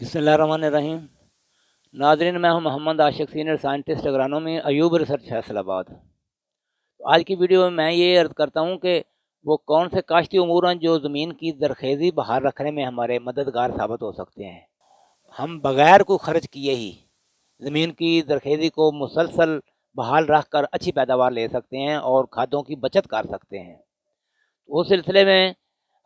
बिस्मिल्लाहिर्रहमानिर्रहीम। नाज़रीन, मैं हूं Mohammad Ashiq, senior scientist agronomy, Ayub research Faisalabad. तो आज की वीडियो में मैं ये अर्ज़ करता हूं कि वो कौन से काश्ती उमूर हैं जो ज़मीन की ज़रख़ेज़ी बहाल रखने में हमारे मददगार साबित हो सकते हैं। हम बग़ैर कोई ख़र्च किए ही ज़मीन की ज़रख़ेज़ी को मुसलसल बहाल रख कर अच्छी पैदावार ले सकते हैं और खादों की बचत कर सकते हैं। तो उस सिलसिले में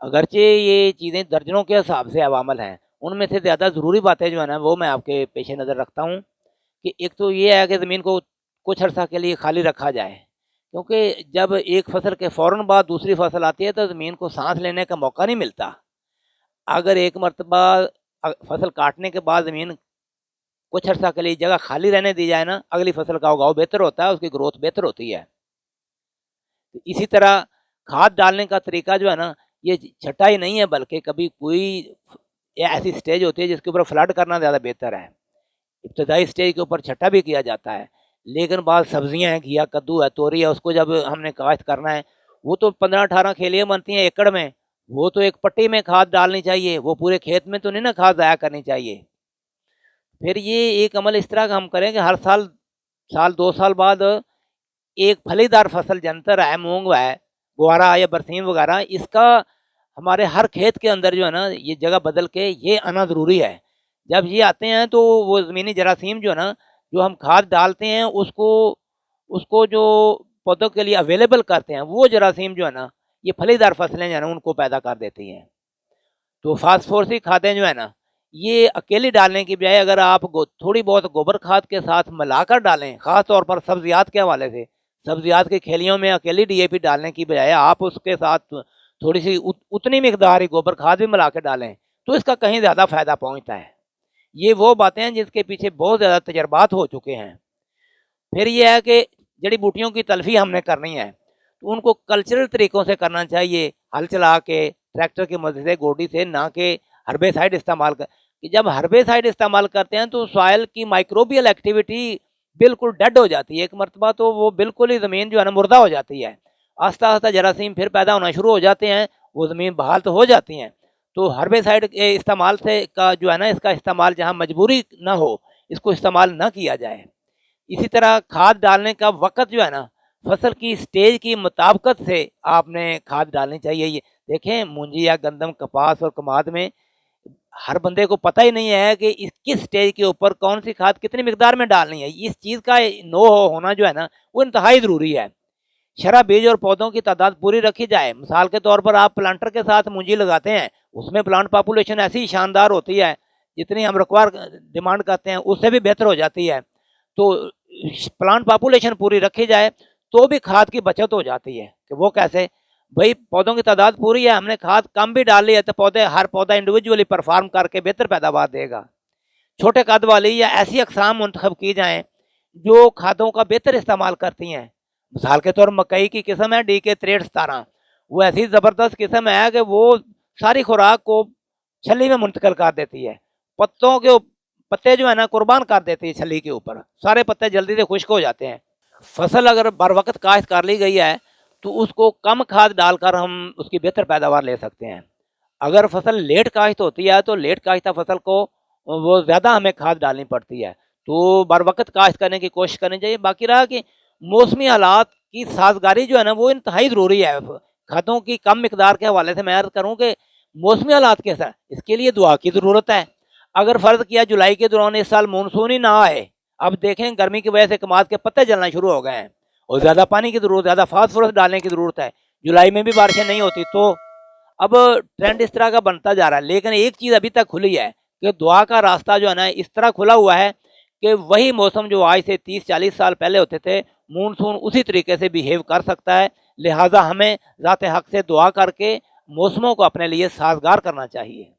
अगरचे ये चीज़ें दर्जनों के हिसाब से अवामल हैं, उनमें से ज़्यादा ज़रूरी बातें जो है ना वो मैं आपके पेश नज़र रखता हूँ कि एक तो ये है कि ज़मीन को कुछ अर्सा के लिए खाली रखा जाए, क्योंकि जब एक फसल के फ़ौरन बाद दूसरी फसल आती है तो ज़मीन को सांस लेने का मौका नहीं मिलता। अगर एक मरतबा फसल काटने के बाद ज़मीन कुछ अर्सा के लिए जगह खाली रहने दी जाए ना, अगली फसल का उगाव बेहतर होता है, उसकी ग्रोथ बेहतर होती है। तो इसी तरह खाद डालने का तरीका जो है ना, ये छटाई नहीं है, बल्कि कभी कोई ऐसी स्टेज होती है जिसके ऊपर फ्लड करना ज़्यादा बेहतर है। इब्तदाई स्टेज के ऊपर छटा भी किया जाता है, लेकिन बाद सब्जियां हैं, घिया, कद्दू है, तोरी है, उसको जब हमने काश्त करना है वो तो 15-18 खेलियाँ बनती हैं एकड़ में, वो तो एक पट्टी में खाद डालनी चाहिए, वो पूरे खेत में तो नहीं ना खाद ज़ाया करनी चाहिए। फिर ये एक अमल इस तरह का हम करें कि हर साल 2 साल बाद एक फलीदार फसल जनतर है, मूंग है, गुआरा या बरसीम वगैरह, इसका हमारे हर खेत के अंदर जो है ना ये जगह बदल के ये आना ज़रूरी है। जब ये आते हैं तो वो ज़मीनी जरासीम जो है ना, जो हम खाद डालते हैं उसको उसको जो पौधों के लिए अवेलेबल करते हैं, वो जरासीम जो है ना ये फलीदार फसलें जो है ना उनको पैदा कर देती हैं। तो फास्फोरसी खादें जो है ना, ये अकेली डालने की बजाय अगर आप थोड़ी बहुत गोबर खाद के साथ मिलाकर डालें, ख़ास तौर पर सब्जियात के हवाले से, सब्जियात की खेलियों में अकेली डीएपी डालने की बजाय आप उसके साथ थोड़ी सी उतनी मिकदार ही गोबर खाद भी मिला के डालें, तो इसका कहीं ज़्यादा फ़ायदा पहुंचता है। ये वो बातें हैं जिसके पीछे बहुत ज़्यादा तजर्बात हो चुके हैं। फिर ये है कि जड़ी बूटियों की तलफी हमने करनी है तो उनको कल्चरल तरीक़ों से करना चाहिए, हल चला के, ट्रैक्टर की मदद से, गोडी से, ना कि हर्बेसाइड इस्तेमाल कर। कि जब हर्बेसाइड इस्तेमाल करते हैं तो सॉइल की माइक्रोबियल एक्टिविटी बिल्कुल डेड हो जाती है, एक मरतबा तो वो बिल्कुल ही ज़मीन जो है ना मुर्दा हो जाती है। आस्ता आस्ता जरासीम फिर पैदा होना शुरू हो जाते हैं, वो ज़मीन बहाल तो हो जाती हैं। तो हर्बेसाइड के इस्तेमाल से का जो है ना, इसका इस्तेमाल जहाँ मजबूरी ना हो, इसको इस्तेमाल ना किया जाए। इसी तरह खाद डालने का वक़्त जो है ना, फसल की स्टेज की मुताबिकत से आपने खाद डालनी चाहिए। ये देखें, मूंजी या गंदम, कपास और कमाद में हर बंदे को पता ही नहीं है कि इस किस स्टेज के ऊपर कौन सी खाद कितनी मिकदार में डालनी है। इस चीज़ का नो होना जो है ना, वो इंतहाई ज़रूरी है। शरह बीज और पौधों की तादाद पूरी रखी जाए। मिसाल के तौर पर आप प्लांटर के साथ मूंजी लगाते हैं, उसमें प्लांट पॉपुलेशन ऐसी शानदार होती है, जितनी हम डिमांड करते हैं उससे भी बेहतर हो जाती है। तो प्लांट पॉपुलेशन पूरी रखी जाए तो भी खाद की बचत हो जाती है। कि वो कैसे? भाई, पौधों की तादाद पूरी है, हमने खाद कम भी डाल ली है तो हर पौधा इंडिविजुअली परफॉर्म करके बेहतर पैदावार देगा। छोटे कद वाली या ऐसी अक़साम मुंतखब की जाएँ जो खादों का बेहतर इस्तेमाल करती हैं। मिसाल के तौर मकई की किस्म है DK 6317, वो ऐसी ज़बरदस्त किस्म है कि वो सारी खुराक को छली में मुंतकिल कर देती है। पत्ते जो है ना कुर्बान कर देती है छली के ऊपर, सारे पत्ते जल्दी से खुश्क हो जाते हैं। फसल अगर बर वक्त काश्त कर ली गई है तो उसको कम खाद डालकर हम उसकी बेहतर पैदावार ले सकते हैं। अगर फसल लेट काश्त होती है तो लेट काश्ता फसल को वो ज़्यादा हमें खाद डालनी पड़ती है, तो बर वक्त काश्त करने की कोशिश करनी चाहिए। बाकी रहा कि मौसमी हालात की साजगारी जो है ना वो इंतहाई ज़रूरी है। खादों की कम मिकदार के हवाले से मैं अर्ज़ करूँ कि मौसमी हालात कैसा है, इसके लिए दुआ की ज़रूरत है। अगर फ़र्ज़ किया जुलाई के दौरान इस साल मानसून ही ना आए, अब देखें गर्मी की वजह से कमाद के पत्ते जलना शुरू हो गए हैं और ज़्यादा पानी की ज़रूरत, ज़्यादा फास्फोरस डालने की ज़रूरत है। जुलाई में भी बारिशें नहीं होती, तो अब ट्रेंड इस तरह का बनता जा रहा है। लेकिन एक चीज़ अभी तक खुली है कि दुआ का रास्ता जो है ना इस तरह खुला हुआ है कि वही मौसम जो आज से 30-40 साल पहले होते थे, मानसून उसी तरीके से बिहेव कर सकता है। लिहाजा हमें ज़ाते हक़ से दुआ करके मौसमों को अपने लिए साजगार करना चाहिए।